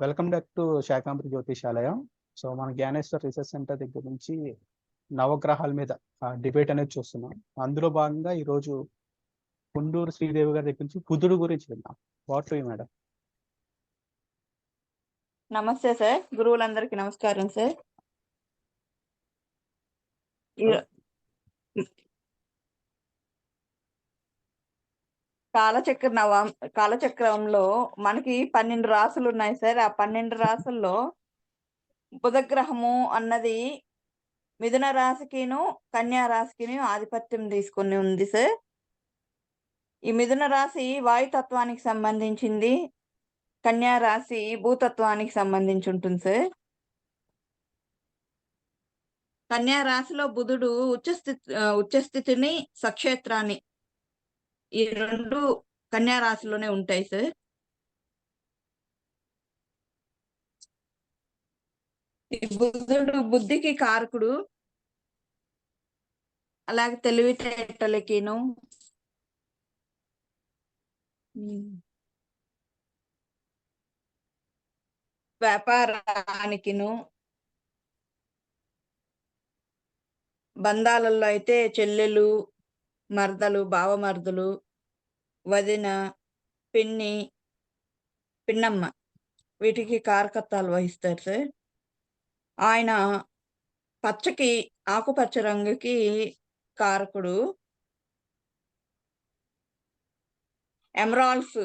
Welcome back to Shakambari Jyotishalayam. So మన Gnaneshwar research centre దగ్గర నుంచి నవగ్రహాల మీద డిబేట్ అనేది చూస్తున్నాం. అందులో భాగంగా ఈరోజు కుండూరు శ్రీదేవి గారి దగ్గర నుంచి బుధుడు గురించి విన్నాం. What you madam? నమస్తే సార్, గురువులందరికీ నమస్కారం సార్. కాలచక్రంలో మనకి 12 రాసులు ఉన్నాయి సార్. ఆ 12 రాసుల్లో బుధగ్రహము అన్నది మిథున రాశికిను కన్యా రాశికిను ఆధిపత్యం తీసుకుని ఉంది సార్. ఈ మిథున రాశి వాయుతత్వానికి సంబంధించింది, కన్యా రాశి భూతత్వానికి సంబంధించి ఉంటుంది సార్. కన్యా రాశిలో బుధుడు ఉచ్చస్థితిని సక్షేత్రాన్ని ఈ రెండు కన్యా రాశిలోనే ఉంటాయి సార్. ఈ బుధుడు బుద్ధికి కారకుడు, అలాగే తెలివితేటలకిను వ్యాపారానికిను, బంధాలలో అయితే చెల్లెలు, మర్దలు, బావమర్దులు, వదిన, పిన్ని, పిన్నమ్మ వీటికి కారకత్వాలు వహిస్తారు సార్. ఆయన పచ్చకి ఆకుపచ్చ రంగుకి కారకుడు. ఎమరాల్డ్స్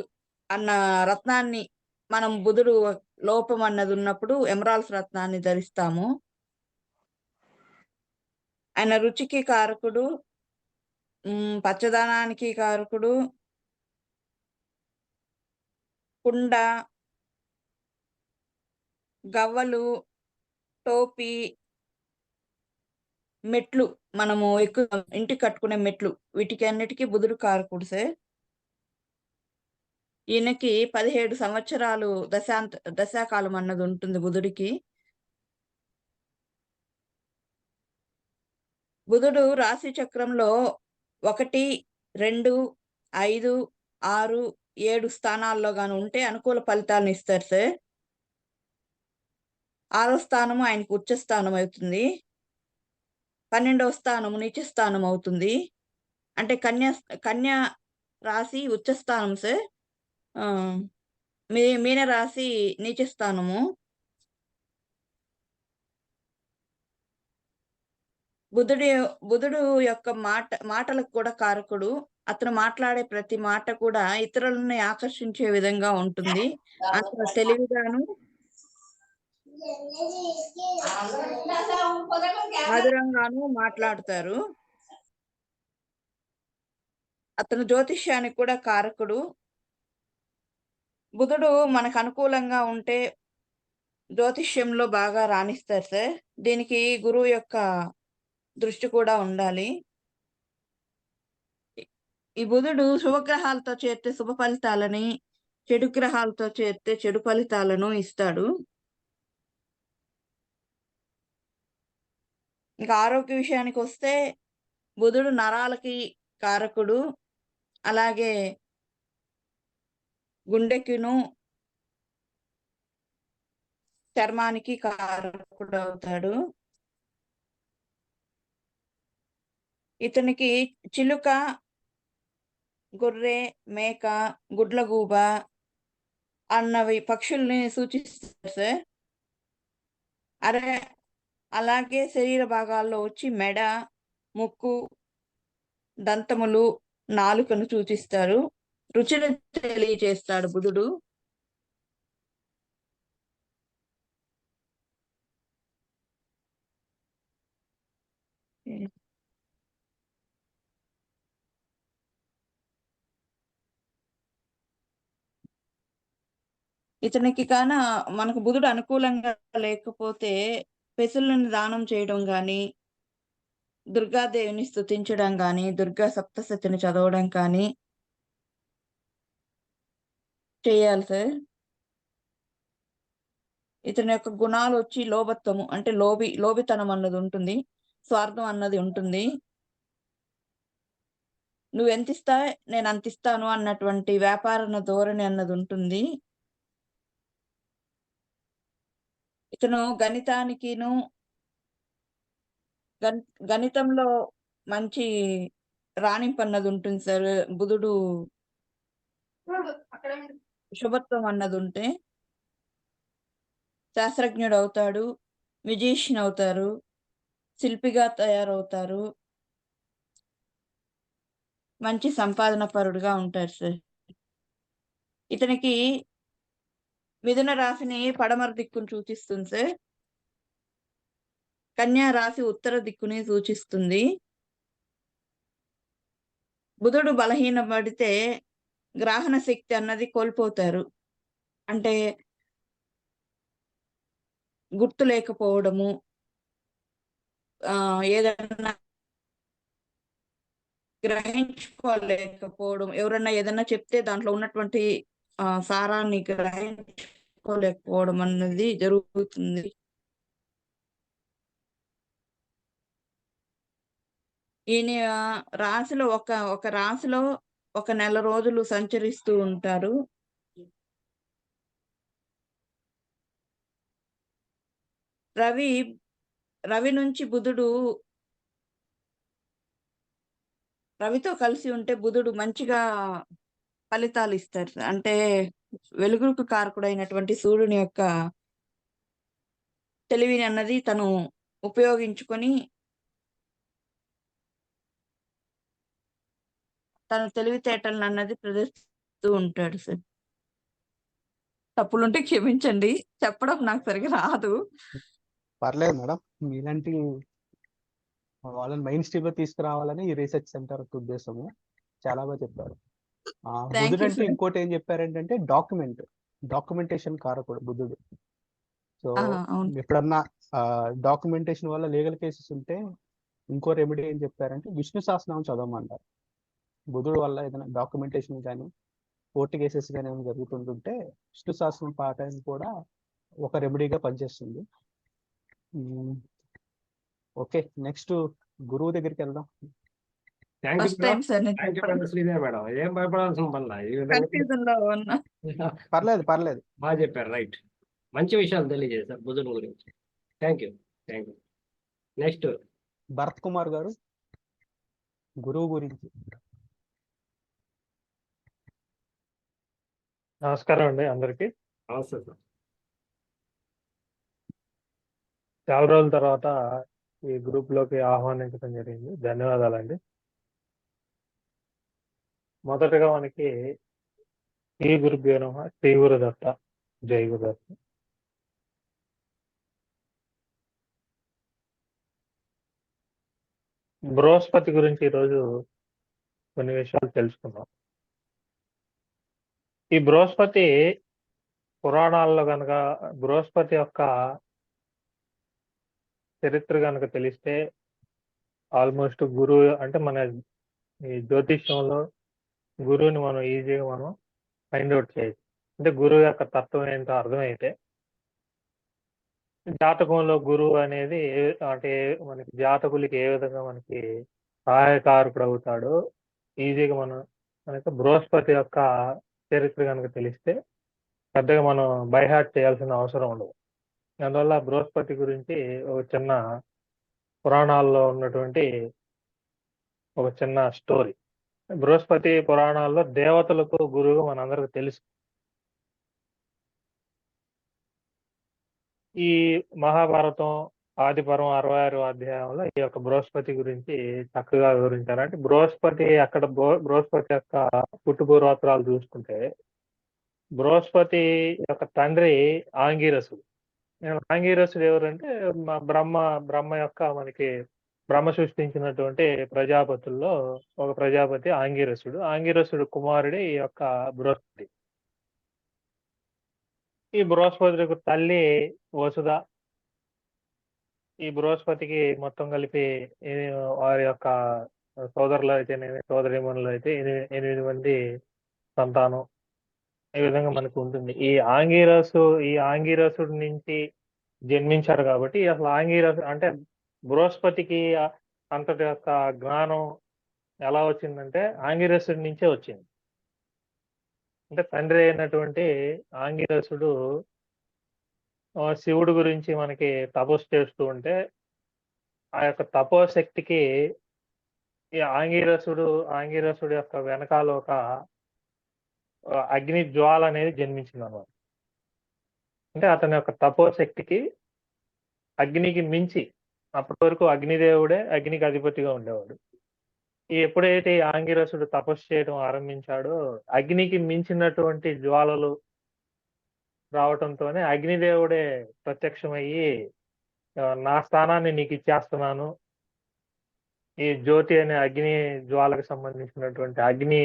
అన్న రత్నాన్ని మనం బుధుడు లోపం అన్నది ఉన్నప్పుడు ఎమరాల్డ్స్ రత్నాన్ని ధరిస్తాము. ఆయన రుచికి కారకుడు, పచ్చదనానికి కారకుడు, కుండ, గవ్వలు, టోపీ, మెట్లు, మనము ఎక్కువ ఇంటికి కట్టుకునే మెట్లు, వీటికి అన్నిటికీ బుధుడు కారకుడు సార్. ఈయనకి 17 సంవత్సరాలు దశాకాలం అన్నది ఉంటుంది బుధుడికి. బుధుడు రాశి చక్రంలో 1, 2, 5, 6, 7 స్థానాల్లో గాను ఉంటే అనుకూల ఫలితాలను ఇస్తారు సార్. 6వ స్థానము ఆయనకు ఉచ్చ స్థానం అవుతుంది. 12వ స్థానము నీచ స్థానం అవుతుంది. అంటే కన్యా రాశి ఉచ్చ స్థానం సార్, మీన రాశి నీచ స్థానము. బుధుడు యొక్క మాటలకు కూడా కారకుడు. అతను మాట్లాడే ప్రతి మాట కూడా ఇతరులని ఆకర్షించే విధంగా ఉంటుంది. అంత తెలివిగాను మధురంగాను మాట్లాడతారు. అతను జ్యోతిష్యానికి కూడా కారకుడు. బుధుడు మనకు అనుకూలంగా ఉంటే జ్యోతిష్యంలో బాగా రాణిస్తారు సార్. దీనికి గురువు యొక్క దృష్టి కూడా ఉండాలి. ఈ బుధుడు శుభగ్రహాలతో చేరితే శుభ ఫలితాలని, చెడు గ్రహాలతో చేరితే చెడు ఫలితాలను ఇస్తాడు. ఇంకా ఆరోగ్య విషయానికి వస్తే బుధుడు నరాలకి కారకుడు, అలాగే గుండెకిను చర్మానికి కారకుడు అవుతాడు. ఇతనికి చిలుక, గొర్రె, మేక, గుడ్లగూబ అన్నవి పక్షుల్ని సూచిస్తారు సార్. అలాగే శరీర భాగాల్లో వచ్చి మెడ, ముక్కు, దంతములు, నాలుకను సూచిస్తారు. రుచిని తెలియజేస్తాడు బుధుడు. ఇతనికి మనకు బుధుడు అనుకూలంగా లేకపోతే పెసులను దానం చేయడం గాని, దుర్గాదేవిని స్తుతించడం గాని, దుర్గా సప్తశతిని చదవడం కానీ చేయాలి సార్. ఇతని యొక్క గుణాలు వచ్చి లోభత్వము, అంటే లోభితనం అన్నది ఉంటుంది, స్వార్థం అన్నది ఉంటుంది. నువ్వు ఎంత ఇస్తా నేను అంత ఇస్తాను అన్నటువంటి వ్యాపార ధోరణి అన్నది ఉంటుంది. ఇతను గణితానికిను గణితంలో మంచి రాణింపు అన్నది ఉంటుంది సార్. బుధుడు శుభత్వం అన్నది ఉంటే శాస్త్రజ్ఞుడు అవుతాడు, మ్యుజీషియన్ అవుతారు, శిల్పిగా తయారవుతారు, మంచి సంపాదన పరుడుగా ఉంటారు సార్. ఇతనికి మిథున రాశిని పడమర దిక్కును సూచిస్తుంది సార్. కన్యా రాశి ఉత్తర దిక్కుని సూచిస్తుంది. బుధుడు బలహీనపడితే గ్రహణ శక్తి అన్నది కోల్పోతారు. అంటే గుర్తు లేకపోవడము, ఏదన్నా గ్రహించుకోలేకపోవడం, ఎవరన్నా ఏదన్నా చెప్తే దాంట్లో ఉన్నటువంటి సారాన్ని గ్రహించుకోలేకపోవడం అన్నది జరుగుతుంది. ఈయన రాశిలో ఒక రాశిలో ఒక నెల రోజులు సంచరిస్తూ ఉంటారు. రవి నుంచి బుధుడు రవితో కలిసి ఉంటే బుధుడు మంచిగా ఫలితాలు ఇస్తారు. అంటే వెలుగుకు కారకుడైనటువంటి సూర్యుని యొక్క తెలివిని అన్నది తను ఉపయోగించుకొని తన తెలివితేటలను అన్నది ప్రదర్శిస్తూ ఉంటాడు సార్. తప్పులుంటే క్షమించండి, చెప్పడం నాకు సరిగా రాదు. పర్లేదు మేడం, మీలాంటి వాళ్ళని మెయిన్ స్ట్రీమ్ లో తీసుకురావాలని ఈ రీసెర్చ్ సెంటర్ ఉద్దేశము. చాలా బాగా చెప్పారు. బుధుడు అంటే ఇంకోటి ఏం చెప్పారంటే డాక్యుమెంటేషన్ కారకుడు బుధుడు. సో ఎప్పుడన్నా డాక్యుమెంటేషన్ వల్ల లీగల్ కేసెస్ ఉంటే ఇంకో రెమెడీ ఏం చెప్పారంటే విష్ణు సహస్రనామం చదవమంటారు. బుధుడు వల్ల ఏదైనా డాక్యుమెంటేషన్ కానీ కోర్టు కేసెస్ కానీ ఏమైనా జరుగుతుంటుంటే విష్ణు సహస్రం పాఠం కూడా ఒక రెమెడీగా పనిచేస్తుంది. ఓకే, నెక్స్ట్ గురువు దగ్గరికి వెళ్దాం. మేడం, ఏం భయపడాల్సిన పర్లేదు బాగా చెప్పారు. రైట్, మంచి విషయాలు తెలియజేశారు బుధుని గురించి. Thank you. Next Bharat Kumar గారు గురువు గురించి. నమస్కారం అండి అందరికి. నమస్తే సార్. చాలా రోజుల తర్వాత ఈ గ్రూప్ లోకి ఆహ్వానించడం జరిగింది, ధన్యవాదాలండి. మొదటగా మనకి శ్రీ గురుభ్యో నమః, శ్రీ గురుదత్త, జై గురుదత్త. బృహస్పతి గురించి ఈరోజు కొన్ని విషయాలు తెలుసుకుందాం. ఈ బృహస్పతి పురాణాల్లో కనుక బృహస్పతి యొక్క చరిత్ర కనుక తెలిస్తే ఆల్మోస్ట్ గురువు అంటే మన ఈ జ్యోతిష్యంలో గురువుని మనం ఈజీగా మనం ఫైండ్ అవుట్ చేయొచ్చు. అంటే గురువు యొక్క తత్వం ఏంటో అర్థమైతే జాతకంలో గురువు అనేది అంటే మనకి జాతకులకి ఏ విధంగా మనకి సహాయకారకుడు అవుతాడో ఈజీగా మనకి బృహస్పతి యొక్క చరిత్ర కనుక తెలిస్తే పెద్దగా మనం బైహార్ట్ చేయాల్సిన అవసరం ఉండదు. అందువల్ల బృహస్పతి గురించి ఒక చిన్న పురాణాల్లో ఉన్నటువంటి ఒక చిన్న స్టోరీ. బృహస్పతి పురాణాల్లో దేవతలకు గురువు మనందరికి తెలుసు. ఈ మహాభారతం ఆదిపర్వం 66వ అధ్యాయంలో ఈ యొక్క బృహస్పతి గురించి చక్కగా వివరించారు. అంటే బృహస్పతి అక్కడ బృహస్పతి యొక్క పుట్టుపూర్వోత్తరాలు చూసుకుంటే బృహస్పతి యొక్క తండ్రి ఆంగిరసుడు. ఆంగిరసుడు ఎవరంటే బ్రహ్మ యొక్క మనకి బ్రహ్మ సృష్టించినటువంటి ప్రజాపతుల్లో ఒక ప్రజాపతి ఆంగిరసుడు. ఆంగిరసుడు కుమారుడే ఈ యొక్క బృహస్పతి. ఈ బృహస్పతికి తల్లి వసుధ. ఈ బృహస్పతికి మొత్తం కలిపి వారి యొక్క సోదరులు అయితేనేమి సోదరీమణులు అయితే 8 మంది సంతానం. ఈ విధంగా మనకు ఉంటుంది. ఈ ఆంగిరసుడి నుంచి జన్మించారు కాబట్టి అసలు ఆంగిరసుడు అంటే బృహస్పతికి అంతటి యొక్క జ్ఞానం ఎలా వచ్చిందంటే ఆంగిరసుడి నుంచే వచ్చింది. అంటే తండ్రి అయినటువంటి ఆంగిరసుడు శివుడి గురించి మనకి తపస్సు చేస్తూ ఉంటే ఆ యొక్క తపోశక్తికి ఈ ఆంగిరసుడు యొక్క వెనకాల ఒక అగ్ని జ్వాల అనేది జన్మించింది అన్నమాట. అంటే అతని యొక్క తపోశక్తికి అగ్నికి మించి అప్పటి వరకు అగ్నిదేవుడే అగ్నికి అధిపతిగా ఉండేవాడు. ఎప్పుడైతే ఈ ఆంగిరసుడు తపస్సు చేయడం ఆరంభించాడో అగ్నికి మించినటువంటి జ్వాలలు రావటంతోనే అగ్నిదేవుడే ప్రత్యక్షమయ్యి నా స్థానాన్ని నీకు ఇచ్చేస్తున్నాను. ఈ జ్యోతి అనే అగ్ని జ్వాలకు సంబంధించినటువంటి అగ్ని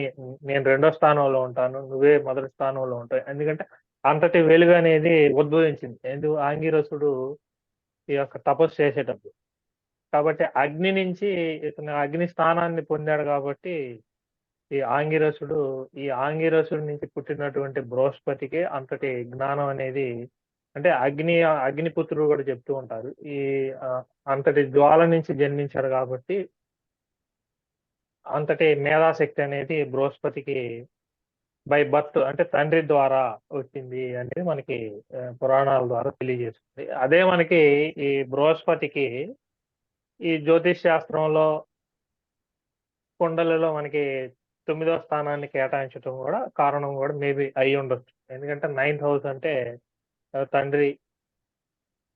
నేను 2వ స్థానంలో ఉంటాను, నువ్వే మొదటి స్థానంలో ఉంటావు. ఎందుకంటే అంతటి వెలుగు అనేది ఉద్భవించింది ఎందుకు ఆంగిరసుడు ఈ యొక్క తపస్సు చేసేటప్పుడు. కాబట్టి అగ్ని నుంచి ఇతను అగ్ని స్థానాన్ని పొందాడు కాబట్టి ఈ ఆంగిరసుడి నుంచి పుట్టినటువంటి బృహస్పతికి అంతటి జ్ఞానం అనేది అంటే అగ్నిపుత్రుడు కూడా చెప్తూ ఉంటారు. అంతటి జ్వాల నుంచి జన్మించాడు కాబట్టి అంతటి మేధాశక్తి అనేది బృహస్పతికి బై బర్త్ అంటే తండ్రి ద్వారా వచ్చింది అనేది మనకి పురాణాల ద్వారా తెలియజేస్తుంది. అదే మనకి ఈ బృహస్పతికి ఈ జ్యోతిష్ శాస్త్రంలో కుండలిలో మనకి 9వ స్థానాన్ని కేటాయించడం కూడా కారణం కూడా మేబీ అయి ఉండొచ్చు. ఎందుకంటే 9th హౌస్ అంటే తండ్రి,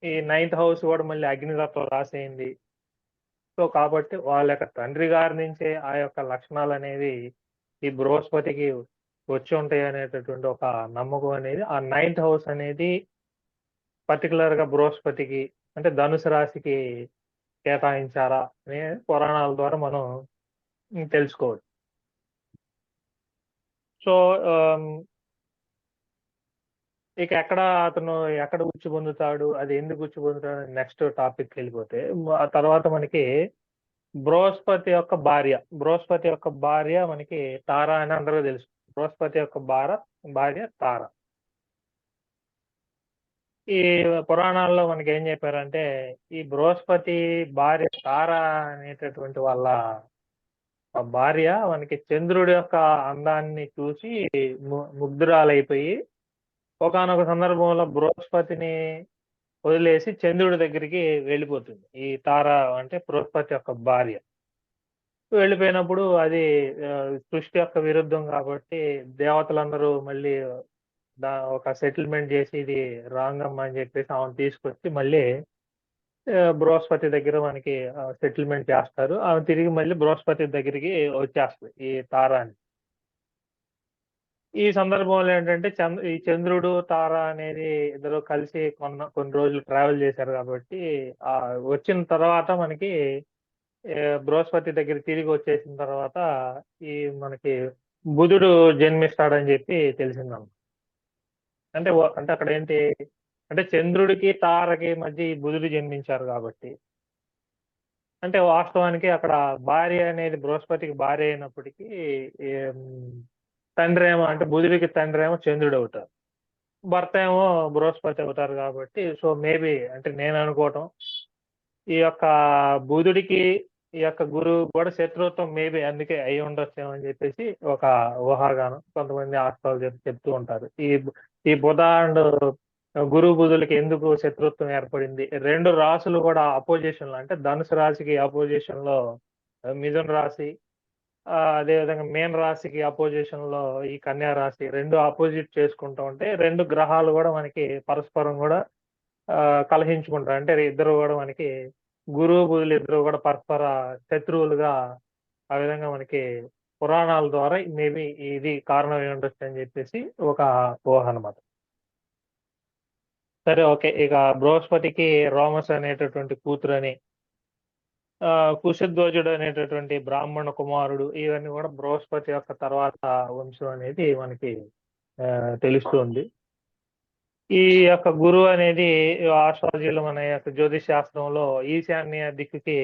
ఈ 9th హౌస్ కూడా మళ్ళీ అగ్నితత్వం రాసేయింది. సో కాబట్టి వాళ్ళ యొక్క తండ్రి గారి నుంచే ఆ యొక్క లక్షణాలు అనేవి ఈ బృహస్పతికి వచ్చి ఉంటాయి అనేటటువంటి ఒక నమ్మకం అనేది ఆ 9th హౌస్ అనేది పర్టికులర్ గా బృహస్పతికి అంటే ధనుసు రాశికి కేటాయించారా అనే పురాణాల ద్వారా మనం తెలుసుకోవచ్చు. సో ఇక ఎక్కడ ఉచ్చి పొందుతాడు, అది ఎందుకు ఉచ్చి పొందుతాడు నెక్స్ట్ టాపిక్ వెళ్ళిపోతే ఆ తర్వాత మనకి బృహస్పతి యొక్క భార్య మనకి తార అని అందరూ తెలుసు. బృహస్పతి యొక్క భార్య తార. ఈ పురాణాల్లో మనకి ఏం చెప్పారంటే ఈ బృహస్పతి భార్య తార అనేటటువంటి వాళ్ళ భార్య మనకి చంద్రుడి యొక్క అందాన్ని చూసి ముగ్ధురాలైపోయి ఒకానొక సందర్భంలో బృహస్పతిని వదిలేసి చంద్రుడి దగ్గరికి వెళ్ళిపోతుంది. ఈ తార అంటే బృహస్పతి యొక్క భార్య వెళ్ళిపోయినప్పుడు అది సృష్టి యొక్క విరుద్ధం కాబట్టి దేవతలందరూ మళ్ళీ ఒక సెటిల్మెంట్ చేసి ఇది రాంగ్ అమ్మ అని చెప్పేసి ఆమెను తీసుకొచ్చి మళ్ళీ బృహస్పతి దగ్గర మనకి సెటిల్మెంట్ చేస్తారు. ఆమె తిరిగి మళ్ళీ బృహస్పతి దగ్గరికి వచ్చేస్తుంది ఈ తారాని. ఈ సందర్భంలో ఏంటంటే ఈ చంద్రుడు తార అనేది ఇద్దరు కలిసి కొన్ని రోజులు ట్రావెల్ చేశారు కాబట్టి వచ్చిన తర్వాత మనకి బృహస్పతి దగ్గర తిరిగి వచ్చేసిన తర్వాత ఈ మనకి బుధుడు జన్మిస్తాడని చెప్పి తెలిసిందన్నమాట. అంటే అక్కడ ఏంటి అంటే చంద్రుడికి తారకి మధ్య ఈ బుధుడు జన్మించారు కాబట్టి అంటే వాస్తవానికి అక్కడ భార్య అనేది బృహస్పతికి భార్య అయినప్పటికీ తండ్రి ఏమో అంటే బుధుడికి తండ్రి ఏమో చంద్రుడు అవుతారు, భర్త ఏమో బృహస్పతి అవుతారు కాబట్టి సో మేబీ అంటే నేను అనుకోవటం ఈ యొక్క బుధుడికి ఈ యొక్క గురువు కూడా శత్రుత్వం మేబీ అందుకే అయి ఉండొచ్చేమో అని చెప్పేసి ఒక ఊహాగానం కొంతమంది ఆస్ట్రాలజర్స్ చెప్తూ ఉంటారు. ఈ బుధ అండ్ గురు బుధులకి ఎందుకు శత్రుత్వం ఏర్పడింది, 2 రాశులు కూడా అపోజిషన్ లో అంటే ధనుసు రాశికి అపోజిషన్ లో మిథున రాశి, అదేవిధంగా మీన రాశికి అపోజిషన్ లో ఈ కన్యా రాశి 2 ఆపోజిట్ చేసుకుంటూ ఉంటే 2 గ్రహాలు కూడా మనకి పరస్పరం కూడా కలహించుకుంటారు. అంటే ఇద్దరు కూడా మనకి గురువు బుధులు ఇద్దరు కూడా పరస్పర శత్రువులుగా ఆ విధంగా మనకి పురాణాల ద్వారా మేబీ ఇది కారణం ఏముండొచ్చు అని చెప్పేసి ఒక ఊహ అనమాట. సరే ఓకే. ఇక బృహస్పతికి రోమస్ అనేటటువంటి కూతురని కుశధ్వజుడు అనేటటువంటి బ్రాహ్మణ కుమారుడు ఇవన్నీ కూడా బృహస్పతి యొక్క తర్వాత వంశం అనేది మనకి తెలుస్తుంది. ఈ యొక్క గురువు అనేది ఆస్ట్రాలజీలో మన యొక్క జ్యోతిష్ శాస్త్రంలో ఈశాన్య దిక్కుకి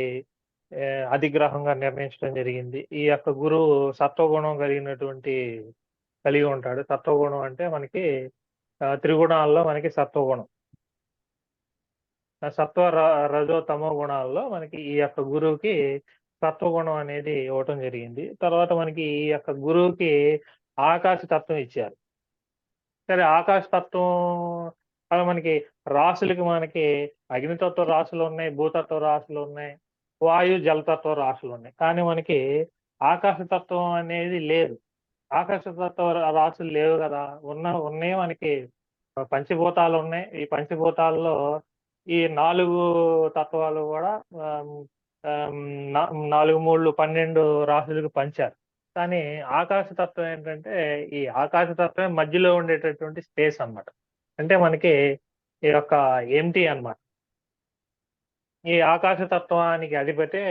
అధిగ్రహంగా నిర్ణయించడం జరిగింది. ఈ యొక్క గురువు సత్వగుణం కలిగి ఉంటాడు. సత్వగుణం అంటే మనకి త్రిగుణాల్లో మనకి సత్వగుణం, సత్వ రజో తమో గుణాల్లో మనకి ఈ యొక్క గురువుకి సత్వగుణం అనేది ఇవ్వటం జరిగింది. తర్వాత మనకి ఈ యొక్క గురువుకి ఆకాశ తత్వం ఇచ్చారు. సరే ఆకాశ తత్వం అలా మనకి రాసులకి మనకి అగ్నితత్వ రాసులు ఉన్నాయి, భూతత్వ రాసులు ఉన్నాయి, వాయు జలతత్వ రాసులు ఉన్నాయి. కానీ మనకి ఆకాశతత్వం అనేది లేదు. ఆకాశతత్వ రాసులు లేవు కదా. ఉన్నాయి మనకి పంచభూతాలు ఉన్నాయి. ఈ పంచభూతాల్లో ఈ 4 తత్వాలు కూడా 4 3 12 రాసులకు పంచారు. కానీ ఆకాశతత్వం ఏంటంటే ఈ ఆకాశతత్వమే మధ్యలో ఉండేటటువంటి స్పేస్ అన్నమాట. అంటే మనకి ఈ యొక్క ఎంటీ అన్నమాట. ఈ ఆకాశతత్వానికి అధిపతే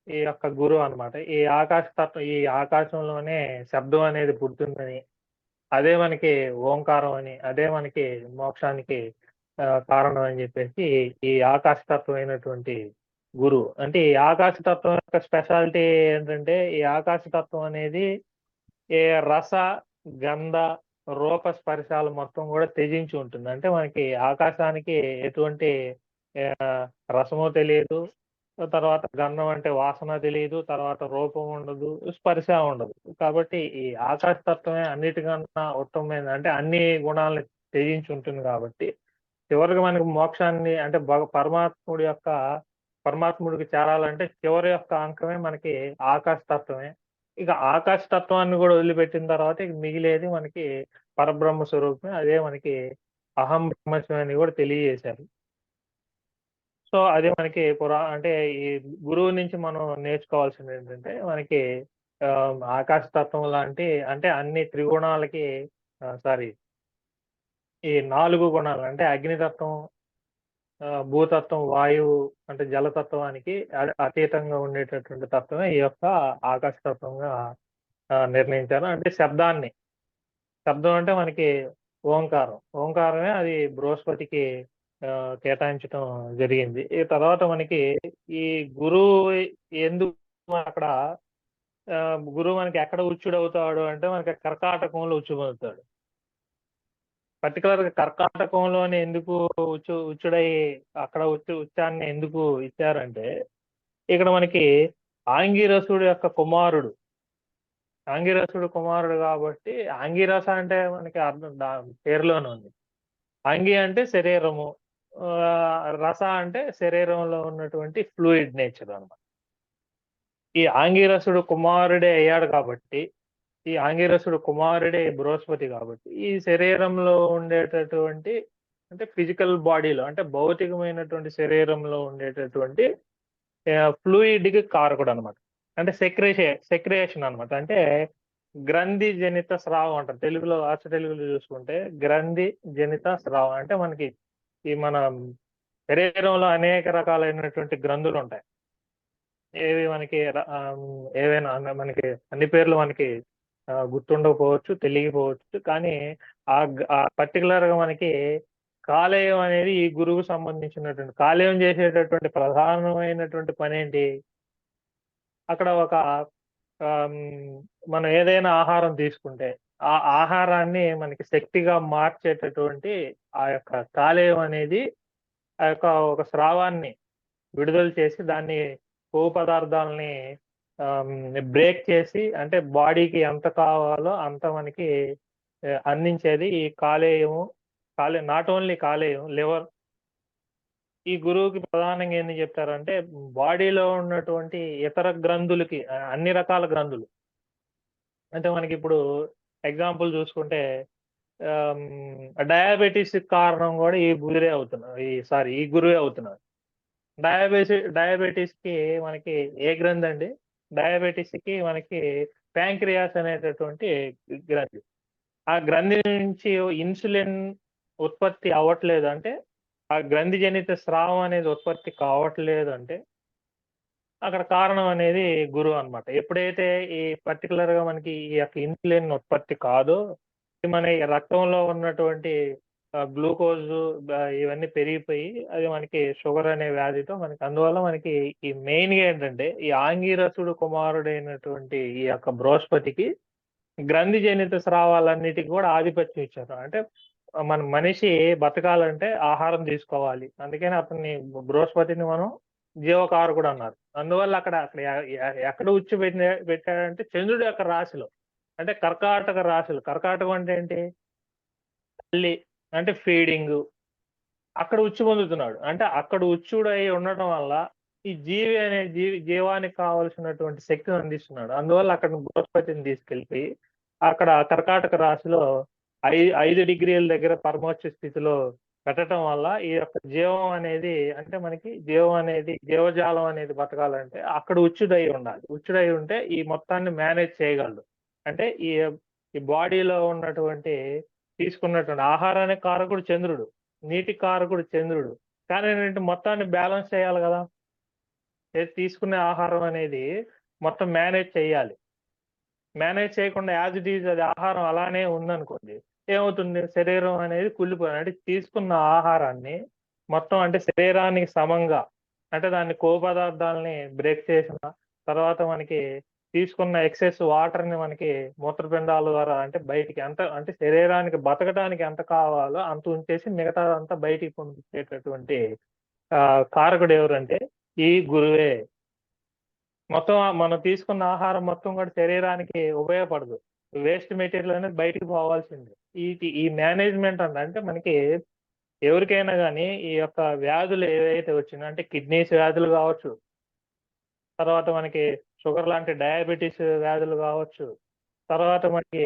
ఈ యొక్క గురువు అన్నమాట. ఈ ఆకాశతత్వం, ఈ ఆకాశంలోనే శబ్దం అనేది పుడుతుందని, అదే మనకి ఓంకారం అని, అదే మనకి మోక్షానికి కారణం అని చెప్పేసి ఈ ఆకాశతత్వం అయినటువంటి గురువు. అంటే ఈ ఆకాశతత్వం యొక్క స్పెషాలిటీ ఏంటంటే ఈ ఆకాశతత్వం అనేది ఏ రస, గంధ, రూప స్పర్శాలు మొత్తం కూడా త్యజించి ఉంటుంది. అంటే మనకి ఆకాశానికి ఎటువంటి రసము తెలియదు, తర్వాత గంధం అంటే వాసన తెలియదు, తర్వాత రూపం ఉండదు, స్పర్శ ఉండదు. కాబట్టి ఈ ఆకాశ తత్వమే అన్నిటికన్నా ఉత్తమమైనది. అంటే అన్ని గుణాలను త్యజించి ఉంటుంది కాబట్టి చివరికి మనకి మోక్షాన్ని అంటే పరమాత్ముడికి చేరాలంటే చివరి యొక్క అంకమే మనకి ఆకాశ తత్వమే. ఇక ఆకాశ తత్వాన్ని కూడా వదిలిపెట్టిన తర్వాత ఇక మిగిలేది మనకి పరబ్రహ్మ స్వరూపమే. అదే మనకి అహం బ్రహ్మస్మి అని కూడా తెలియజేశారు. సో అది మనకి అంటే ఈ గురువు నుంచి మనం నేర్చుకోవాల్సింది ఏంటంటే మనకి ఆకాశ తత్వం లాంటి అంటే అన్ని త్రిగుణాలకి ఈ 4 గుణాలు అంటే అగ్నితత్వం, భూతత్వం, వాయువు అంటే జలతత్వానికి అతీతంగా ఉండేటటువంటి తత్వమే ఈ యొక్క ఆకాశ తత్వంగా నిర్ణయించారు. అంటే శబ్దం అంటే మనకి ఓంకారమే అది బృహస్పతికి కేటాయించడం జరిగింది. ఈ తర్వాత మనకి ఈ గురువు ఎందుకు అక్కడ గురువు మనకి ఎక్కడ ఉచ్చుడవుతాడు అంటే మనకి కర్కాటకంలో ఉచ్చుడవుతాడు. పర్టికులర్ గా కర్కాటకంలోనే ఎందుకు ఉచ్చుడై అక్కడ ఉచ్చాన్ని ఎందుకు ఇచ్చారంటే ఇక్కడ మనకి ఆంగిరసుడు యొక్క కుమారుడు కాబట్టి ఆంగిరస అంటే మనకి అర్థం పేరులోనే ఉంది. అంగి అంటే శరీరము, రస అంటే శరీరంలో ఉన్నటువంటి ఫ్లూయిడ్ నేచర్ అన్నమాట. ఈ ఆంగిరసుడు కుమారుడే అయ్యాడు కాబట్టి, ఈ ఆంగిరసుడు కుమారుడే బృహస్పతి కాబట్టి ఈ శరీరంలో ఉండేటటువంటి అంటే ఫిజికల్ బాడీలో అంటే భౌతికమైనటువంటి శరీరంలో ఉండేటటువంటి ఫ్లూయిడ్ కి కారకుడు అనమాట. అంటే సెక్రియేషన్ అనమాట. అంటే గ్రంథి జనిత స్రావం అంటారు తెలుగులో. తెలుగులో చూసుకుంటే గ్రంథి జనిత స్రావం అంటే మనకి ఈ మన శరీరంలో అనేక రకాలైనటువంటి గ్రంథులు ఉంటాయి. ఏవి మనకి ఏవైనా మనకి అన్ని పేర్లు మనకి గుర్తుండకపోవచ్చు, తెలియకపోవచ్చు. కానీ ఆ పర్టికులర్ గా మనకి కాలేయం అనేది ఈ గురువుకు సంబంధించినటువంటి కాలేయం చేసేటటువంటి ప్రధానమైనటువంటి పని ఏంటి? అక్కడ ఒక మనం ఏదైనా ఆహారం తీసుకుంటే ఆ ఆహారాన్ని మనకి శక్తిగా మార్చేటటువంటి ఆ యొక్క కాలేయం అనేది ఆ యొక్క ఒక స్రావాన్ని విడుదల చేసి దాన్ని కొవ్వు పదార్థాలని బ్రేక్ చేసి అంటే బాడీకి ఎంత కావాలో అంత మనకి అందించేది ఈ కాలేయము. నాట్ ఓన్లీ కాలేయం, లివర్. ఈ గురువుకి ప్రధానంగా ఏంది చెప్తారంటే బాడీలో ఉన్నటువంటి ఇతర గ్రంథులకి అన్ని రకాల గ్రంథులు అంటే మనకి ఇప్పుడు ఎగ్జాంపుల్ చూసుకుంటే డయాబెటీస్ కారణం కూడా ఈ గురువే అవుతున్నారు. డయాబెటీస్ కి మనకి ఏ గ్రంథి అండి? డయాబెటీస్ కి మనకి ప్యాంక్రియాస్ అనేటటువంటి గ్రంథి. ఆ గ్రంథి నుంచి ఇన్సులిన్ ఉత్పత్తి అవ్వట్లేదు అంటే ఆ గ్రంథి జనిత స్రావం అనేది ఉత్పత్తి కావట్లేదు అంటే అక్కడ కారణం అనేది గురువు అన్నమాట. ఎప్పుడైతే ఈ పర్టికులర్ గా మనకి ఈ యొక్క ఇన్సులిన్ ఉత్పత్తి కాదో మన రక్తంలో ఉన్నటువంటి గ్లూకోజ్ ఇవన్నీ పెరిగిపోయి అది మనకి షుగర్ అనే వ్యాధితో మనకి అందువల్ల మనకి ఈ మెయిన్ గా ఏంటంటే ఈ ఆంగిరసుడు కుమారుడైనటువంటి ఈ యొక్క బృహస్పతికి గ్రంథి జనిత స్రావాలన్నిటికీ కూడా ఆధిపత్యం ఇచ్చారు. అంటే మన మనిషి బతకాలంటే ఆహారం తీసుకోవాలి. అందుకని అతన్ని బృహస్పతిని మనం జీవకారకుడు అన్నారు. అందువల్ల అక్కడ ఎక్కడ ఉచ్చు పెట్టాడంటే చంద్రుడి యొక్క రాశిలో అంటే కర్కాటక రాశిలో. కర్కాటకం అంటే ఏంటి? తల్లి అంటే ఫీడింగ్, అక్కడ ఉచ్చు పొందుతున్నాడు. అంటే అక్కడ ఉచ్చుడు అయి ఉండటం వల్ల ఈ జీవి అనే జీవానికి కావలసినటువంటి శక్తిని అందిస్తున్నాడు. అందువల్ల అక్కడ బృహస్పతిని తీసుకెళ్ళిపోయి అక్కడ కర్కాటక రాశిలో 5 డిగ్రీల దగ్గర పరమోచ్చ స్థితిలో పెట్టడం వల్ల ఈ యొక్క జీవం అనేది అంటే మనకి జీవజాలం అనేది బతకాలంటే అక్కడ ఉచ్చుడై ఉండాలి. ఉచ్చుడై ఉంటే ఈ మొత్తాన్ని మేనేజ్ చేయగలడు. అంటే ఈ బాడీలో ఉన్నటువంటి తీసుకున్నటువంటి ఆహారానికి కారకుడు చంద్రుడు, నీటి కారకుడు చంద్రుడు. కానీ ఏంటంటే మొత్తాన్ని బ్యాలెన్స్ చేయాలి కదా. తీసుకునే ఆహారం అనేది మొత్తం మేనేజ్ చేయాలి. మేనేజ్ చేయకుండా యాజ్ ఇట్ ఈజ్ అది ఆహారం అలానే ఉందనుకోండి, ఏమవుతుంది? శరీరం అనేది కుళ్ళిపోయింది. అంటే తీసుకున్న ఆహారాన్ని మొత్తం అంటే శరీరానికి సమంగా అంటే దాన్ని కొవ్వు పదార్థాలని బ్రేక్ చేసిన తర్వాత మనకి తీసుకున్న ఎక్సెస్ వాటర్ని మనకి మూత్రపిండాల ద్వారా అంటే బయటికి అంటే శరీరానికి బతకడానికి ఎంత కావాలో అంత ఉంచేసి మిగతాదంతా బయటికి పంపించేటటువంటి కారకుడు ఎవరంటే ఈ గురువే. మొత్తం మనం తీసుకున్న ఆహారం మొత్తం కూడా శరీరానికి ఉపయోగపడదు. వేస్ట్ మెటీరియల్ అనేది బయటికి పోవాల్సిందే. ఈ మేనేజ్మెంట్ అంటే మనకి ఎవరికైనా కానీ ఈ యొక్క వ్యాధులు ఏవైతే వచ్చినా అంటే కిడ్నీస్ వ్యాధులు కావచ్చు, తర్వాత మనకి షుగర్ లాంటి డయాబెటీస్ వ్యాధులు కావచ్చు, తర్వాత మనకి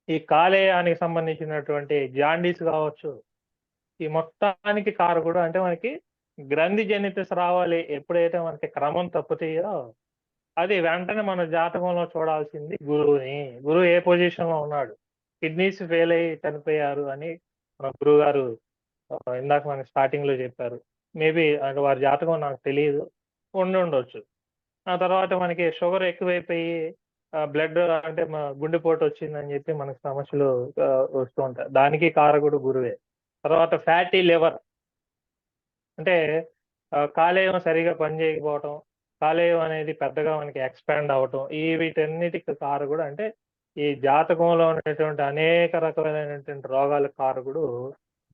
ఈ కాలేయానికి సంబంధించినటువంటి జాండీస్ కావచ్చు, ఈ మొత్తానికి కారకుడు అంటే మనకి గ్రంథి జనిత స్రావాలు ఎప్పుడైతే మనకి క్రమం తప్పుతాయో అది వెంటనే మన జాతకంలో చూడాల్సింది గురువుని. గురువు ఏ పొజిషన్ లో ఉన్నాడు? కిడ్నీస్ ఫెయిల్ అయ్యి చనిపోయారు అని మన గురువు గారు ఇందాక మనకి స్టార్టింగ్ లో చెప్పారు. మేబీ అంటే వారి జాతకం నాకు తెలియదు, ఉండొచ్చు. ఆ తర్వాత మనకి షుగర్ ఎక్కువైపోయి బ్లడ్ అంటే గుండెపోటు వచ్చిందని చెప్పి మనకి సమస్యలు వస్తూ ఉంటాయి. దానికి కారకుడు గురువే. తర్వాత ఫ్యాటీ లివర్ అంటే కాలేయం సరిగా పనిచేయకపోవటం, కాలేయం అనేది పెద్దగా మనకి ఎక్స్పాండ్ అవ్వటం, వీటన్నిటికి కారకుడు అంటే ఈ జాతకంలో ఉన్నటువంటి అనేక రకమైనటువంటి రోగాల కారకుడు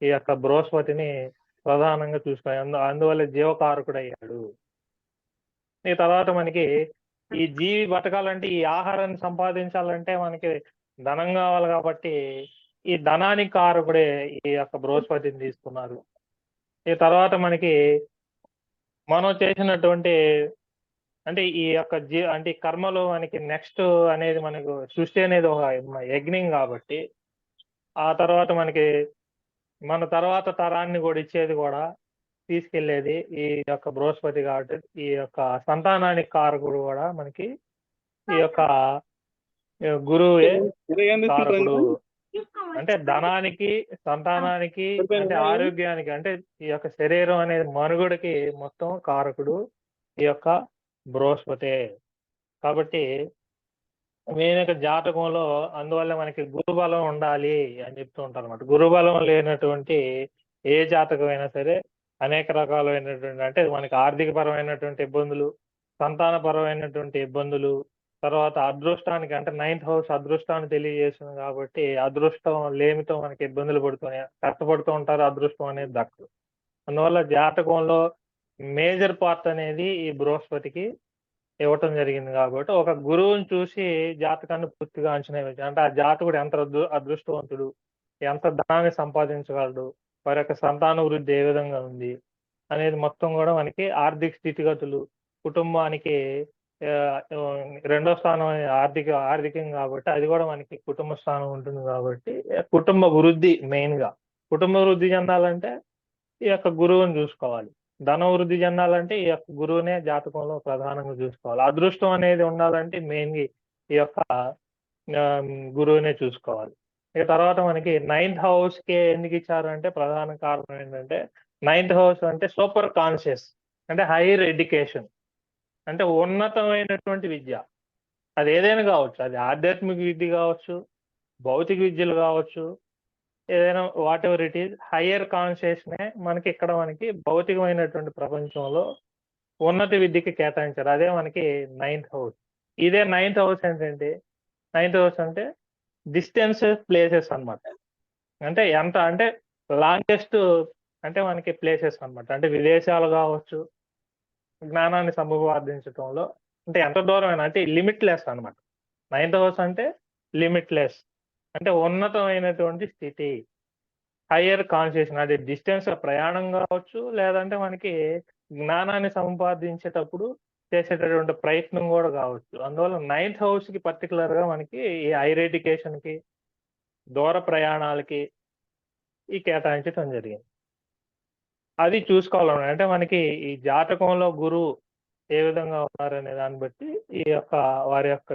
ఈ యొక్క బృహస్పతిని ప్రధానంగా చూసుకుని అందువల్ల జీవకారకుడు అయ్యాడు. ఈ తర్వాత మనకి ఈ జీవి బతకాలంటే ఈ ఆహారాన్ని సంపాదించాలంటే మనకి ధనం కావాలి కాబట్టి ఈ ధనానికి కారకుడే ఈ యొక్క బృహస్పతిని తీసుకున్నారు. ఈ తర్వాత మనకి మనం చేసినటువంటి అంటే ఈ యొక్క అంటే కర్మలో మనకి నెక్స్ట్ అనేది మనకు సృష్టి అనేది ఒక యజ్ఞం కాబట్టి ఆ తర్వాత మనకి మన తర్వాత తరాన్ని కూడా ఇచ్చేది కూడా తీసుకెళ్లేది ఈ యొక్క బృహస్పతి కాబట్టి ఈ యొక్క సంతానానికి కారకుడు కూడా మనకి ఈ యొక్క గురువే కారకుడు. అంటే ధనానికి, సంతానానికి, అంటే ఆరోగ్యానికి, అంటే ఈ యొక్క శరీరం అనేది మనుగడకి మొత్తం కారకుడు ఈ యొక్క బృహస్పతి. కాబట్టి మెయిన్ జాతకంలో అందువల్ల మనకి గురుబలం ఉండాలి అని చెప్తూ ఉంటారు అనమాట. గురుబలం లేనటువంటి ఏ జాతకమైనా సరే అనేక రకాలైనటువంటి అంటే మనకి ఆర్థిక పరమైనటువంటి ఇబ్బందులు, సంతానపరమైనటువంటి ఇబ్బందులు, తర్వాత అదృష్టానికి అంటే 9th హౌస్ అదృష్టాన్ని తెలియజేస్తుంది కాబట్టి అదృష్టం లేమితో మనకి ఇబ్బందులు కష్టపడుతూ ఉంటారు. అదృష్టం అనేది దక్కదు. అందువల్ల జాతకంలో మేజర్ పార్ట్ అనేది ఈ బృహస్పతికి ఇవ్వటం జరిగింది కాబట్టి ఒక గురువుని చూసి జాతకాన్ని పూర్తిగా అంచనా వేసి అంటే ఆ జాతకుడు ఎంత అదృష్టవంతుడు, ఎంత ధనాన్ని సంపాదించగలడు, వారి యొక్క సంతాన వృద్ధి ఏ విధంగా ఉంది అనేది మొత్తం కూడా మనకి ఆర్థిక స్థితిగతులు, కుటుంబానికి 2వ స్థానం ఆర్థికం కాబట్టి అది కూడా మనకి కుటుంబ స్థానం ఉంటుంది కాబట్టి కుటుంబ వృద్ధి మెయిన్ గా. కుటుంబ వృద్ధి చెందాలంటే ఈ యొక్క గురువుని చూసుకోవాలి. ధన వృద్ధి చెందాలంటే ఈ యొక్క గురువునే జాతకంలో ప్రధానంగా చూసుకోవాలి. అదృష్టం అనేది ఉండాలంటే మెయిన్ ఈ యొక్క గురువునే చూసుకోవాలి. ఇక తర్వాత మనకి 9th హౌస్ కి ఎందుకు ఇచ్చారు అంటే ప్రధాన కారణం ఏంటంటే 9th హౌస్ అంటే సూపర్ కాన్షియస్ అంటే హైయర్ ఎడ్యుకేషన్ అంటే ఉన్నతమైనటువంటి విద్య. అది ఏదైనా కావచ్చు, అది ఆధ్యాత్మిక విద్య కావచ్చు, భౌతిక విద్యలు కావచ్చు, ఏదైనా whatever it is higher కాన్షియస్నే మనకి ఇక్కడ మనకి భౌతికమైనటువంటి ప్రపంచంలో ఉన్నత విద్యకి కేటాయించారు. అదే మనకి 9th హౌస్. ఇదే 9th హౌస్ ఏంటంటే 9th హౌస్ అంటే డిస్టెన్స్ ప్లేసెస్ అనమాట. అంటే ఎంత అంటే లాంగెస్ట్ అంటే మనకి ప్లేసెస్ అనమాట. అంటే విదేశాలు కావచ్చు, జ్ఞానాన్ని సముపార్జించడంలో అంటే ఎంత దూరమైనా అంటే లిమిట్లెస్ అనమాట. 9th హౌస్ అంటే లిమిట్లెస్ అంటే ఉన్నతమైనటువంటి స్థితి. హయ్యర్ కాన్షియస్ అది డిస్టెన్స్ ప్రయాణం కావచ్చు, లేదంటే మనకి జ్ఞానాన్ని సంపాదించేటప్పుడు చేసేటటువంటి ప్రయత్నం కూడా కావచ్చు. అందువల్ల 9th house కి పర్టికులర్ గా మనకి ఈ హైయర్ ఎడ్యుకేషన్ కి, దూర ప్రయాణాలకి ఈ కేటాయించడం జరిగింది. అది చూసుకోవాలన్నమాట. అంటే మనకి ఈ జాతకంలో గురువు ఏ విధంగా ఉన్నారనే దాన్ని బట్టి ఈ యొక్క వారి యొక్క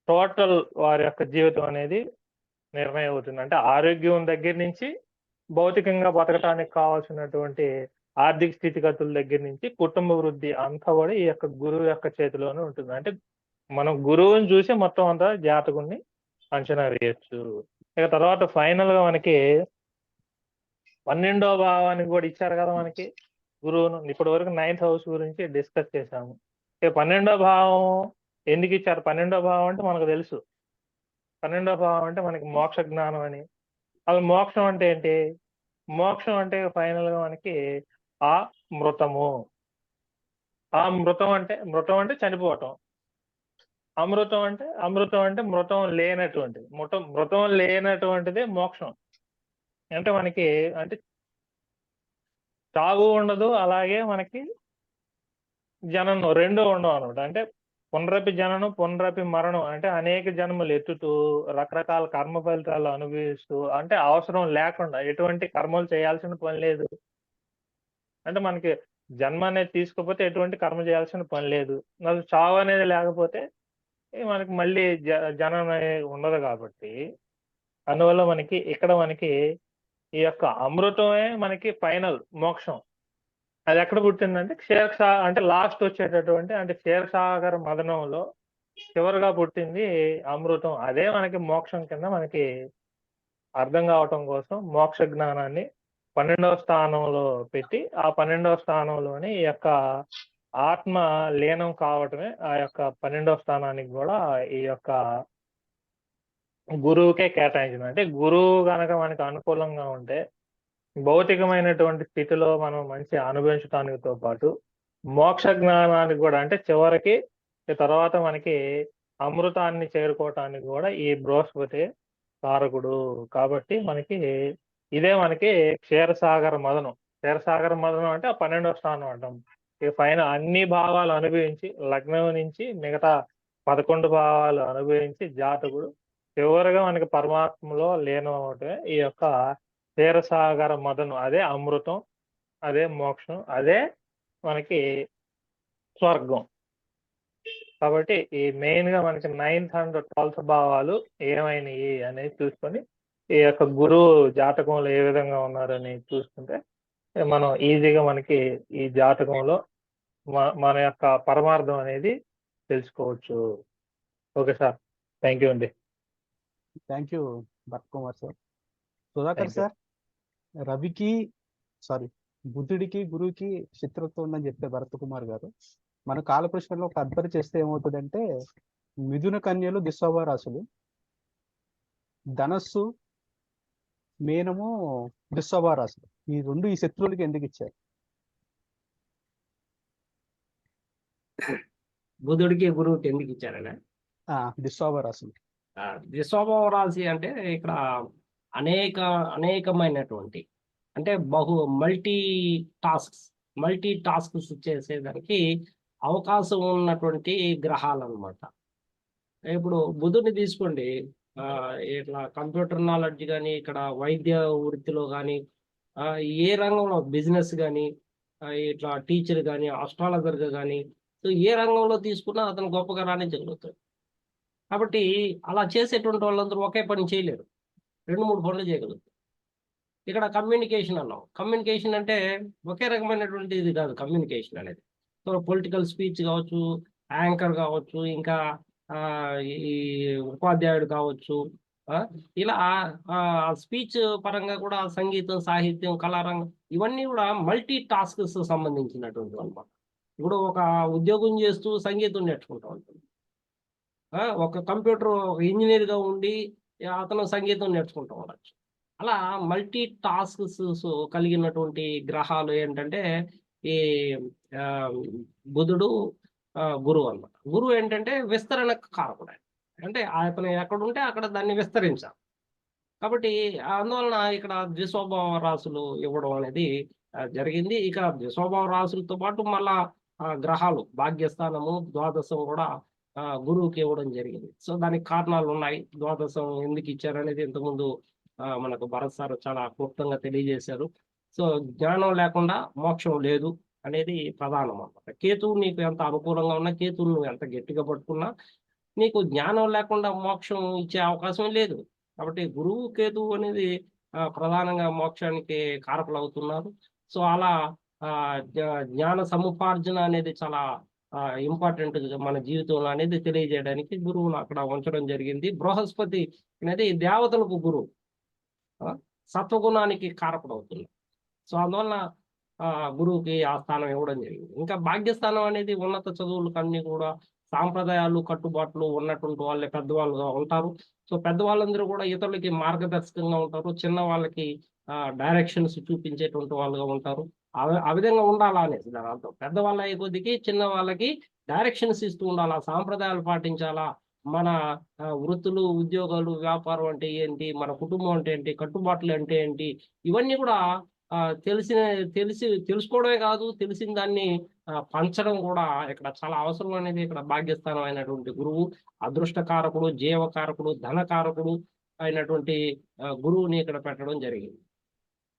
టోటల్ వారి యొక్క జీవితం అనేది నిర్ణయం అవుతుంది. అంటే ఆరోగ్యం దగ్గర నుంచి భౌతికంగా బతకటానికి కావాల్సినటువంటి ఆర్థిక స్థితిగతుల దగ్గర నుంచి కుటుంబ వృద్ధి అంతా కూడా ఈ యొక్క గురువు యొక్క చేతిలోనే ఉంటుంది. అంటే మనం గురువుని చూసి మొత్తం అంతా జాతకుని అంచనా వేయచ్చు. ఇక తర్వాత ఫైనల్ గా మనకి 12వ భావానికి కూడా ఇచ్చారు కదా మనకి గురువును. ఇప్పటి వరకు 9th house గురించి డిస్కస్ చేశాము. ఇక 12వ భావం ఎందుకు ఇచ్చారు? 12వ భావం అంటే మనకు తెలుసు. 12వ భావం అంటే మనకి మోక్ష జ్ఞానం అని. అసలు మోక్షం అంటే ఏంటి? మోక్షం అంటే ఫైనల్ గా మనకి ఆ మృతము. ఆ మృతం అంటే చనిపోవటం. అమృతం అంటే మృతం లేనటువంటిది. మృతం లేనటువంటిదే మోక్షం. అంటే మనకి అంటే చావు ఉండదు, అలాగే మనకి జననం రెండూ ఉండవు అనమాట. అంటే పునరపి జననం, పునరపి మరణం. అంటే అనేక జన్మలు ఎత్తుతూ రకరకాల కర్మ ఫలితాలు అనుభవిస్తూ, అంటే అవసరం లేకుండా ఎటువంటి కర్మలు చేయాల్సిన పని లేదు. అంటే మనకి జన్మ అనేది తీసుకోకపోతే ఎటువంటి కర్మ చేయాల్సిన పని లేదు. మరి చావు అనేది లేకపోతే మనకి మళ్ళీ జననం అనేది ఉండదు. కాబట్టి అందువల్ల మనకి ఇక్కడ మనకి ఈ యొక్క అమృతమే మనకి ఫైనల్ మోక్షం. అది ఎక్కడ పుట్టిందంటే అంటే లాస్ట్ వచ్చేటటువంటి అంటే క్షీరసాగర మదనంలో చివరిగా పుట్టింది అమృతం. అదే మనకి మోక్షం కింద మనకి అర్థం కావటం కోసం మోక్ష జ్ఞానాన్ని 12వ స్థానంలో పెట్టి, ఆ 12వ స్థానంలోని ఈ యొక్క ఆత్మ లీనం కావటమే ఆ యొక్క 12వ స్థానానికి కూడా ఈ యొక్క గురువుకే కేటాయించింది. అంటే గురువు గనక మనకి అనుకూలంగా ఉంటే భౌతికమైనటువంటి స్థితిలో మనం మంచి అనుభవించడానికితో పాటు మోక్ష జ్ఞానానికి కూడా, అంటే చివరికి తర్వాత మనకి అమృతాన్ని చేరుకోవటానికి కూడా ఈ బృహస్పతి కారకుడు. కాబట్టి మనకి ఇదే మనకి క్షీరసాగర మదనం. క్షీరసాగర మదనం అంటే ఆ 12వ స్థానం అంటాం. ఈ పైన అన్ని భావాలు అనుభవించి లగ్నం నుంచి మిగతా 11 భావాలు అనుభవించి జాతకుడు చివరిగా మనకి పరమాత్మలో లీనం అవటమే ఈ యొక్క క్షీరసాగర మదనం. అదే అమృతం, అదే మోక్షం, అదే మనకి స్వర్గం. కాబట్టి ఈ మెయిన్ గా మనకి 9th and 12th భావాలు ఏమైనాయి అనేది చూసుకొని ఈ యొక్క గురువు జాతకంలో ఏ విధంగా ఉన్నారని చూసుకుంటే మనం ఈజీగా మనకి ఈ జాతకంలో మన యొక్క పరమార్థం అనేది తెలుసుకోవచ్చు. ఓకే సార్, థ్యాంక్ యూ అండి. Thank you Bharat Kumar sir. Sudhakar sir, బుద్ధుడికి గురువుకి శత్రుత్వం ఉందని చెప్పే భరత్ కుమార్ గారు మన కాలకృష్ణలో ఒక అద్భుతం చేస్తే ఏమవుతుందంటే మిథున కన్యలు దిశోభ రాశులు, ధనస్సు మేనము దిశోభ రాశులు. ఈ రెండు ఈ శత్రువులకి ఎందుకు ఇచ్చారు? బుధుడికి గురువుకి ఎందుకు ఇచ్చారనే దిశోభ రాశులు. దిశోభవ రాశి అంటే ఇక్కడ అనేకమైనటువంటి అంటే మల్టీ టాస్క్స్ చేసేదానికి అవకాశం ఉన్నటువంటి గ్రహాలు అన్నమాట. ఇప్పుడు బుధుడిని తీసుకోండి, ఇట్లా కంప్యూటర్ నాలెడ్జ్ కానీ, ఇక్కడ వైద్య వృత్తిలో కానీ, ఏ రంగంలో బిజినెస్ కానీ, ఇట్లా టీచర్ కానీ, అస్ట్రాలజర్గా కానీ, సో ఏ రంగంలో తీసుకున్నా అతను గొప్పగా రాణించగలుగుతాడు. కాబట్టి అలా చేసేటువంటి వాళ్ళందరూ ఒకే పని చేయలేరు, 2-3 పనులు చేయగలుగుతారు. ఇక్కడ కమ్యూనికేషన్ అన్నాం. కమ్యూనికేషన్ అంటే ఒకే రకమైనటువంటి ఇది కాదు కమ్యూనికేషన్ అనేది. సో పొలిటికల్ స్పీచ్ కావచ్చు, యాంకర్ కావచ్చు, ఇంకా ఈ ఉపాధ్యాయుడు కావచ్చు, ఇలా స్పీచ్ పరంగా కూడా సంగీతం, సాహిత్యం, కళారంగం ఇవన్నీ కూడా మల్టీ టాస్క్స్ సంబంధించినటువంటి అన్నమాట. ఇప్పుడు ఒక ఉద్యోగం చేస్తూ సంగీతం నేర్చుకుంటూ ఉంటుంది, ఒక కంప్యూటర్ ఇంజనీర్గా ఉండి అతను సంగీతం నేర్చుకుంటూ ఉండొచ్చు. అలా మల్టీ టాస్క్స్ కలిగినటువంటి గ్రహాలు ఏంటంటే ఈ బుధుడు, గురువు అన్నమాట. గురువు ఏంటంటే విస్తరణ కారకుడు. అంటే అతను ఎక్కడుంటే అక్కడ దాన్ని విస్తరించాలి. కాబట్టి అందువలన ఇక్కడ ద్విస్వభావ రాశులు ఇవ్వడం అనేది జరిగింది. ఇక ద్విస్వభావ రాశులతో పాటు మళ్ళా గ్రహాలు భాగ్యస్థానము, ద్వాదశం కూడా గురువుకి ఇవ్వడం జరిగింది. సో దానికి కారణాలు ఉన్నాయి. ద్వాదశం ఎందుకు ఇచ్చారనేది ఇంతకుముందు మనకు భరత్ సార్ చాలా క్లుప్తంగా తెలియజేశారు. సో జ్ఞానం లేకుండా మోక్షం లేదు అనేది ప్రధానం అన్నమాట. కేతువు నీకు ఎంత అనుకూలంగా ఉన్నా, కేతువు నువ్వు ఎంత గట్టిగా పట్టుకున్నా నీకు జ్ఞానం లేకుండా మోక్షం ఇచ్చే అవకాశం లేదు. కాబట్టి గురువు, కేతువు అనేది ప్రధానంగా మోక్షానికి కారకులు అవుతున్నారు. సో అలా జ్ఞాన సముపార్జన అనేది చాలా ఇంపార్టెంట్ మన జీవితంలో అనేది తెలియజేయడానికి గురువును అక్కడ ఉంచడం జరిగింది. బృహస్పతి అనేది దేవతలకు గురువు, సత్వగుణానికి కారకుడు అవుతుంది. సో అందువల్ల గురువుకి ఆ స్థానం ఇవ్వడం జరిగింది. ఇంకా భాగ్యస్థానం అనేది ఉన్నత చదువులకు అన్ని కూడా సాంప్రదాయాలు, కట్టుబాట్లు ఉన్నటువంటి వాళ్ళే పెద్దవాళ్ళుగా ఉంటారు. సో పెద్దవాళ్ళందరూ కూడా ఇతరులకి మార్గదర్శకంగా ఉంటారు. చిన్న వాళ్ళకి డైరెక్షన్స్ చూపించేటువంటి వాళ్ళుగా ఉంటారు. ఆ విధంగా ఉండాలా అనేసి దాని అర్థం. పెద్దవాళ్ళ అయ్యే కొద్దికి చిన్న వాళ్ళకి డైరెక్షన్స్ ఇస్తూ ఉండాలా, సాంప్రదాయాలు పాటించాలా, మన వృత్తులు, ఉద్యోగాలు, వ్యాపారం అంటే ఏంటి, మన కుటుంబం అంటే ఏంటి, కట్టుబాట్లు అంటే ఏంటి, ఇవన్నీ కూడా తెలుసుకోవడమే కాదు, తెలిసిన దాన్ని పంచడం కూడా ఇక్కడ చాలా అవసరం అనేది ఇక్కడ భాగ్యస్థానం అయినటువంటి గురువు, అదృష్టకారకుడు, జీవకారకుడు, ధనకారకుడు అయినటువంటి గురువుని ఇక్కడ పెట్టడం జరిగింది.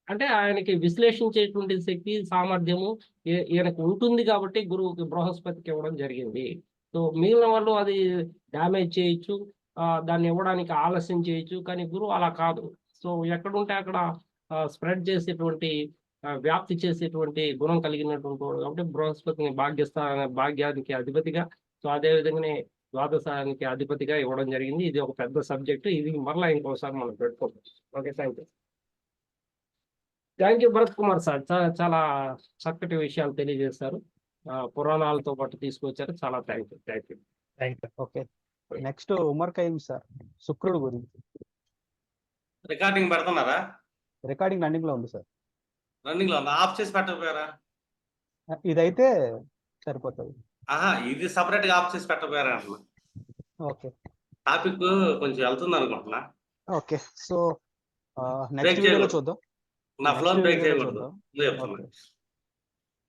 అంటే ఆయనకి విశ్లేషించేటువంటి శక్తి, సామర్థ్యము ఈయనకు ఉంటుంది కాబట్టి గురువుకి, బృహస్పతికి ఇవ్వడం జరిగింది. సో మిగిలిన వాళ్ళు అది డ్యామేజ్ చేయొచ్చు, దాన్ని ఇవ్వడానికి ఆలస్యం చేయొచ్చు, కానీ గురువు అలా కాదు. సో ఎక్కడుంటే అక్కడ స్ప్రెడ్ చేసేటువంటి, వ్యాప్తి చేసేటువంటి గుణం కలిగినటువంటి వాడు కాబట్టి బృహస్పతిని భాగ్యానికి అధిపతిగా, సో అదే విధంగానే ద్వాదశానికి అధిపతిగా ఇవ్వడం జరిగింది. ఇది ఒక పెద్ద సబ్జెక్టు. ఇది మరలా ఇంకోసారి మనం పెట్టుకుంటాం. Okay, thank you Bharat Kumar sir. చాలా చక్కటి విషయాలు తెలియజేశారు. పురాణాలతో పాటు తీసుకొచ్చారు. చాలా thank you. Okay, next Umar Qayyum sir, శుక్రుడు గురించి. రికార్డింగ్ పెడుతున్నారా? రికార్డింగ్ రన్నింగ్ లో ఉంది సార్. రన్నింగ్ లో ఆఫ్ చేసి పెట్టకపోయారా? ఇదైతే సరిపోతుంది. ఇది సపరేట్ గా ఆఫ్ చేసి పెట్టకపోయారా? ఓకే, టాపిక్ కొంచెం వెళ్తుంది అనుకుంటున్నా. ఓకే, సో నెక్స్ట్ వీడియోలో చూద్దాం. నా ఫ్లో బ్రేక్ చేయకూడదు.